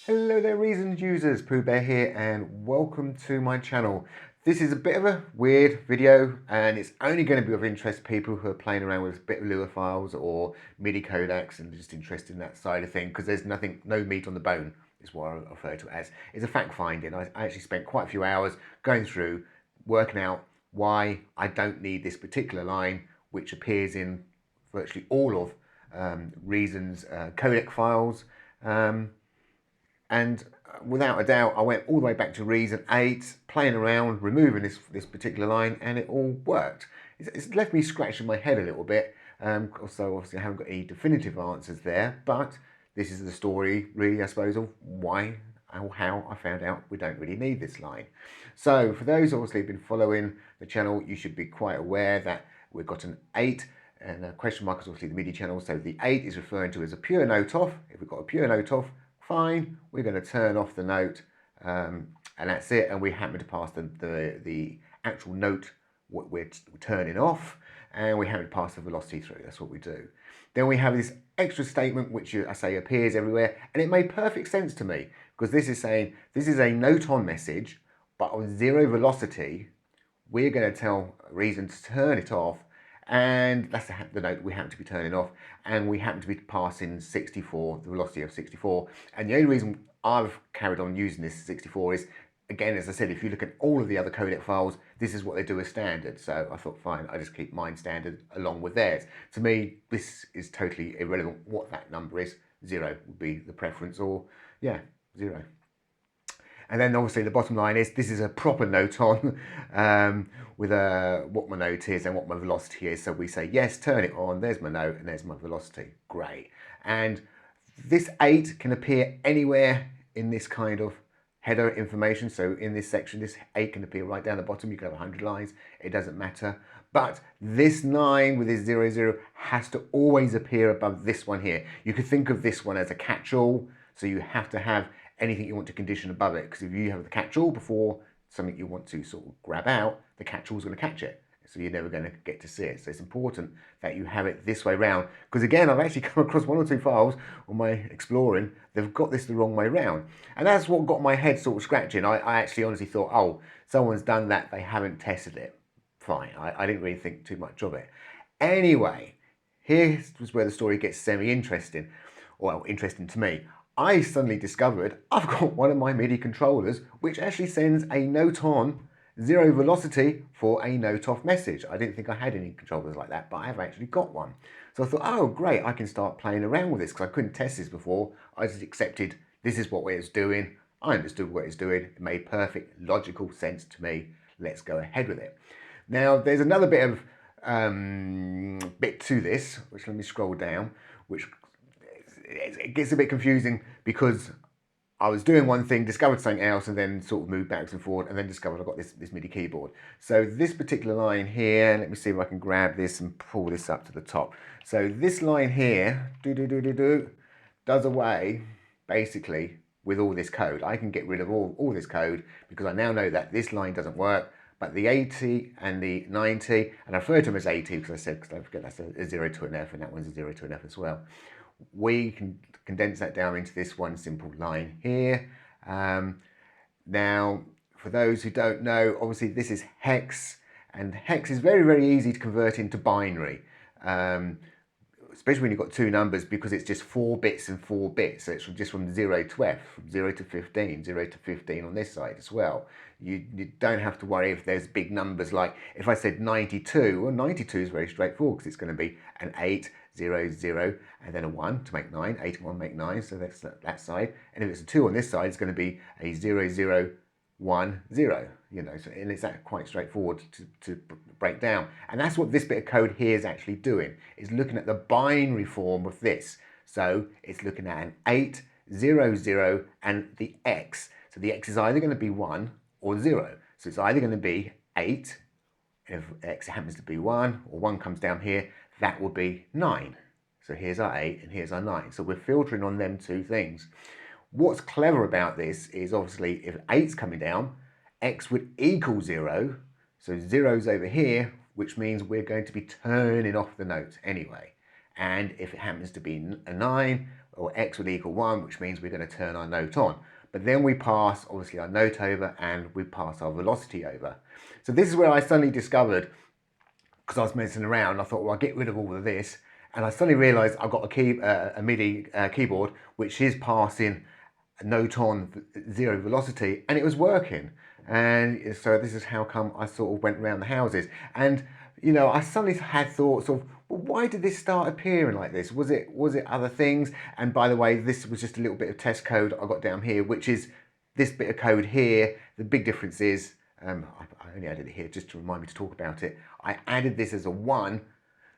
Hello there reasons users, PoohBear here and welcome to my channel. This is a bit of a weird video and it's only going to be of interest to people who are playing around with a bit of LUA files or MIDI codecs and just interested in that side of thing, because there's no meat on the bone is what I refer to it as. It's a fact finding. I actually spent quite a few hours going through working out why I don't need this particular line, which appears in virtually all of Reason's codec files. And without a doubt, I went all the way back to Reason 8, playing around, removing this particular line, and it all worked. It's left me scratching my head a little bit. So obviously I haven't got any definitive answers there, but this is the story, really, I suppose, of why or how I found out we don't really need this line. So for those obviously who've been following the channel, you should be quite aware that we've got an 8 and a question mark is obviously the MIDI channel. So the 8 is referring to as a pure note off. If we've got a pure note off, fine, we're going to turn off the note and that's it, and we happen to pass the actual note what we're turning off, and we happen to pass the velocity through. That's what we do. Then we have this extra statement which I say appears everywhere, and it made perfect sense to me, because this is saying this is a note on message, but on zero velocity we're going to tell Reason to turn it off, and that's the note we happen to be turning off, and we happen to be passing 64, the velocity of 64. And the only reason I've carried on using this 64 is, again, as I said, if you look at all of the other codec files, this is what they do as standard. So I thought, fine, I just keep mine standard along with theirs. To me, this is totally irrelevant what that number is. 0 would be the preference, or yeah, 0. And then obviously the bottom line is this is a proper note on with what my note is and what my velocity is. So we say, yes, turn it on, there's my note and there's my velocity. Great. And this 8 can appear anywhere in this kind of header information. So in this section, this 8 can appear right down the bottom. You can have 100 lines, it doesn't matter. But this 9 with this 0, 0 has to always appear above this one here. You could think of this one as a catch-all. So you have to have anything you want to condition above it, because if you have the catch-all before something you want to sort of grab out, the catch-all is going to catch it, so you're never going to get to see it. So it's important that you have it this way round, because again, I've actually come across 1 or 2 files on my exploring, they've got this the wrong way round, and that's what got my head sort of scratching. I actually honestly thought, oh, someone's done that, they haven't tested it. Fine, I didn't really think too much of it. Anyway, here's where the story gets semi-interesting, well, interesting to me. I suddenly discovered I've got one of my MIDI controllers which actually sends a note on 0 velocity for a note off message. I didn't think I had any controllers like that, but I have actually got one. So I thought, oh great, I can start playing around with this, because I couldn't test this before. I just accepted this is what it was doing. I understood what it's doing. It made perfect logical sense to me. Let's go ahead with it. Now there's another bit of bit to this, which let me scroll down, which it gets a bit confusing, because I was doing one thing, discovered something else, and then sort of moved backwards and forward, and then discovered I've got this MIDI keyboard. So this particular line here, let me see if I can grab this and pull this up to the top. So this line here, does away basically with all this code. I can get rid of all this code, because I now know that this line doesn't work, but the 80 and the 90, and I refer to them as 80 because don't forget that's a 0 to an F, and that one's a 0 to an F as well. We can condense that down into this one simple line here. Now, for those who don't know, obviously this is hex, and hex is very, very easy to convert into binary, especially when you've got 2 numbers, because it's just 4 bits and 4 bits. So it's just from 0 to F, from 0 to 15, 0 to 15 on this side as well. You don't have to worry if there's big numbers, like if I said 92, well, 92 is very straightforward, because it's going to be an 8, 0, 0, and then a 1 to make 9, 8 and 1 make 9, so that's that side. And if it's a 2 on this side, it's going to be a 0, 0, 1, 0, you know, so, and it's that quite straightforward to break down. And that's what this bit of code here is actually doing, is looking at the binary form of this. So it's looking at an 8, 0, 0, and the X. So the X is either going to be 1 or 0. So it's either going to be 8, and if X happens to be 1, or 1 comes down here, that would be 9. So here's our 8 and here's our 9. So we're filtering on them 2 things. What's clever about this is, obviously, if 8's coming down, X would equal 0. So 0's over here, which means we're going to be turning off the note anyway. and if it happens to be a 9, or x would equal 1, which means we're going to turn our note on. But then we pass, obviously, our note over, and we pass our velocity over. So this is where I suddenly discovered, because I was messing around, I thought, well, I'll get rid of all of this. And I suddenly realised I've got a MIDI keyboard, which is passing a note on 0 velocity, and it was working. And so this is how come I sort of went around the houses. And, you know, I suddenly had thoughts of, well, why did this start appearing like this? Was it other things? And by the way, this was just a little bit of test code I got down here, which is this bit of code here. The big difference is, I only added it here just to remind me to talk about it. I added this as a 1.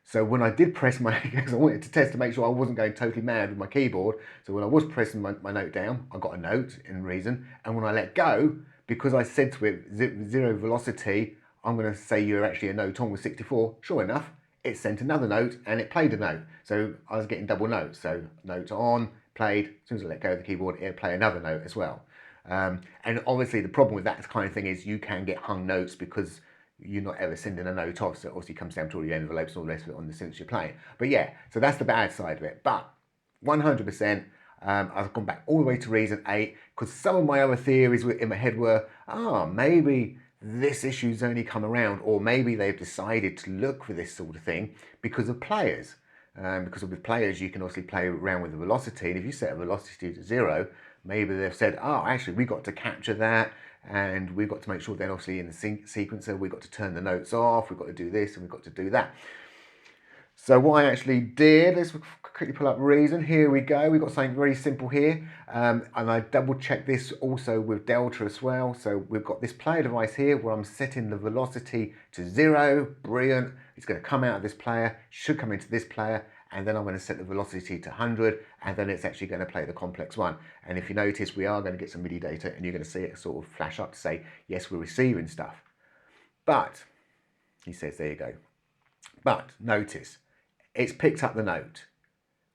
So when I did press my, because I wanted to test to make sure I wasn't going totally mad with my keyboard. So when I was pressing my note down, I got a note in Reason. And when I let go, because I said to it 0 velocity, I'm going to say you're actually a note on with 64. Sure enough, it sent another note and it played a note. So I was getting double notes. So note on, played. As soon as I let go of the keyboard, it'll play another note as well. And obviously the problem with that kind of thing is you can get hung notes because you're not ever sending a note off, so it obviously comes down to all your envelopes and all the rest of it on the synths you're playing. But yeah, so that's the bad side of it. But 100%, I've gone back all the way to Reason 8, because some of my other theories in my head were, maybe this issue's only come around, or maybe they've decided to look for this sort of thing because of players. Because with players, you can obviously play around with the velocity, and if you set a velocity to 0, maybe they've said, actually, we got to capture that, and we've got to make sure then, obviously, in the sequencer, we've got to turn the notes off, we've got to do this, and we've got to do that. So what I actually did, let's quickly pull up Reason. Here we go. We've got something very simple here. And I double checked this also with Delta as well. So we've got this player device here where I'm setting the velocity to 0. Brilliant. It's going to come out of this player, should come into this player, and then I'm going to set the velocity to 100, and then it's actually going to play the complex one. And if you notice, we are going to get some MIDI data, and you're going to see it sort of flash up to say, yes, we're receiving stuff. But, he says, there you go. But notice, it's picked up the note.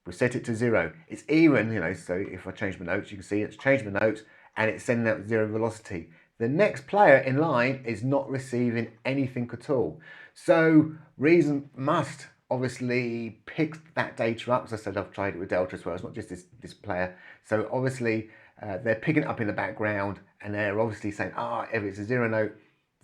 We set it to 0. It's even, you know, so if I change my notes, you can see it's changed my notes, and it's sending out 0 velocity. The next player in line is not receiving anything at all. So Reason must obviously pick that data up. As I said, I've tried it with Delta as well. It's not just this player. So obviously they're picking it up in the background, and they're obviously saying, if it's a 0 note,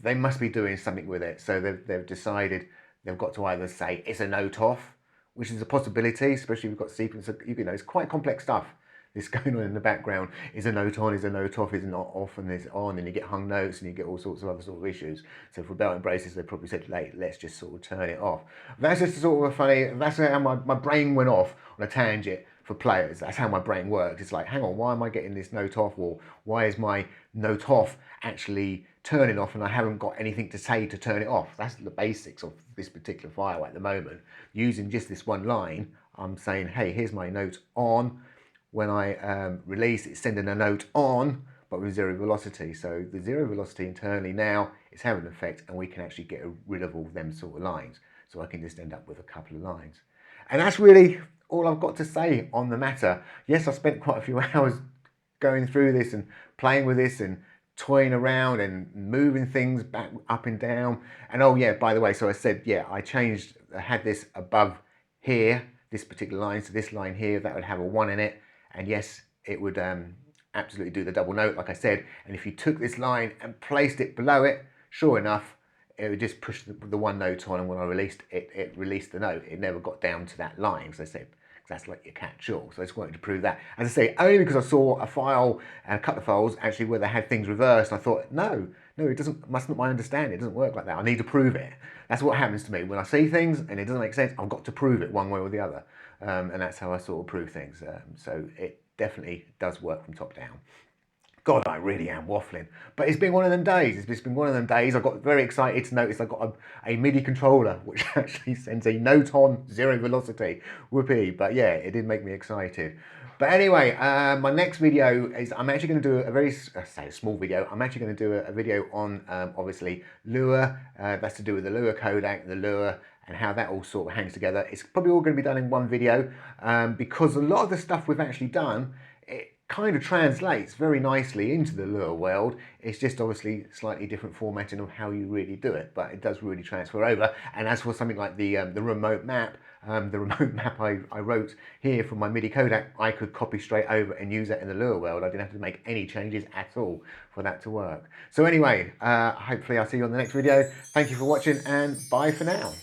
they must be doing something with it. So they've decided they've got to either say it's a note off, which is a possibility, especially if we've got sequencer. You know, it's quite complex stuff. This going on in the background. Is a note on, is a note off, is it not off, and is it on, and you get hung notes, and you get all sorts of other sort of issues. So for belt and braces, they probably said, let's just sort of turn it off. That's just sort of a funny, that's how my brain went off on a tangent for players. That's how my brain works. It's like, hang on, why am I getting this note off, or why is my note off actually turning off and I haven't got anything to say to turn it off? That's the basics of this particular file at the moment. Using just this one line, I'm saying, hey, here's my note on. When I release, it's sending a note on, but with 0 velocity. So the 0 velocity internally now is having an effect, and we can actually get rid of all them sort of lines. So I can just end up with a couple of lines. And that's really all I've got to say on the matter. Yes, I spent quite a few hours going through this and playing with this and toying around and moving things back up and down. And oh yeah, by the way, so I said, yeah, I had this above here, this particular line. So this line here, that would have a 1 in it. And yes, it would absolutely do the double note, like I said. And if you took this line and placed it below it, sure enough, it would just push the one note on. And when I released it, it released the note. It never got down to that line, as I said, because that's like your catch-all. So I just wanted to prove that. As I say, only because I saw a file and a couple of files actually where they had things reversed. And I thought, no, it doesn't. Must not my understanding. It doesn't work like that. I need to prove it. That's what happens to me when I see things and it doesn't make sense. I've got to prove it one way or the other. And that's how I sort of prove things. So it definitely does work from top down. God, I really am waffling. But it's been one of them days. It's been one of them days. I got very excited to notice I got a MIDI controller, which actually sends a note on 0 velocity. Whoopee. But yeah, it did make me excited. But anyway, my next video is, I'm actually going to do a very, small video. I'm actually going to do a video on, obviously, LUA. That's to do with the LUA codec, the LUA, and how that all sort of hangs together. It's probably all going to be done in one video because a lot of the stuff we've actually done, it kind of translates very nicely into the LUA world. It's just obviously slightly different formatting of how you really do it, but it does really transfer over. And as for something like the remote map, the remote map I wrote here from my MidiCodec, I could copy straight over and use that in the Lua world. I didn't have to make any changes at all for that to work. So anyway, hopefully I'll see you on the next video. Thank you for watching, and bye for now.